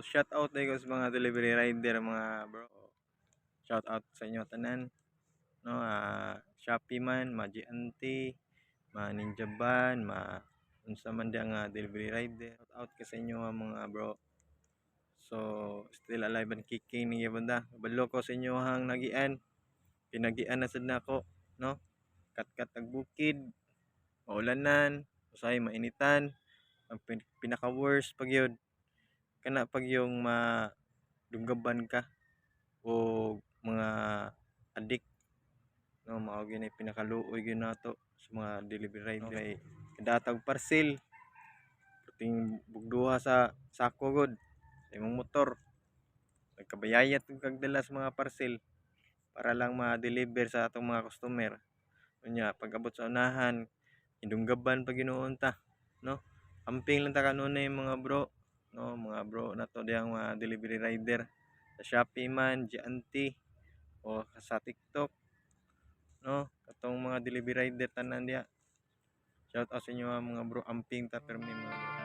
shout out tayo sa mga delivery rider mga bro. Shout out sa inyo tanan, no? Shopee man, Magiante, Ninja Van, unsa man dia nga delivery rider. Shout out ka sa inyo mga bro. So, still alive and kicking ni banda. Balo ko sa inyo hang nagian. Pinagian na sad nako, no? Kat-kat ang bukid, maulanan, usahay mainitan. Ang pinaka worst pag yun kana pag yung madunggaban ka o mga adik, no, mao gyud pinakaluoy gyud nato sa mga delivery rider. Okay. Kadatag parcel puting bugduha sa sako gud sa imong motor, nagkabayayat kag dala sa mga parcel para lang ma-deliver sa atong mga customer. Unya pag abot sa unahan hidunggaban pa ginuon ta, no? Amping lang ta kanunay mga bro, no, mga bro na to diyang mga delivery rider sa Shopee man, Giante o sa TikTok, no, katong mga delivery rider tanan diya. Shout out sa inyo mga bro, amping ta permi mga bro.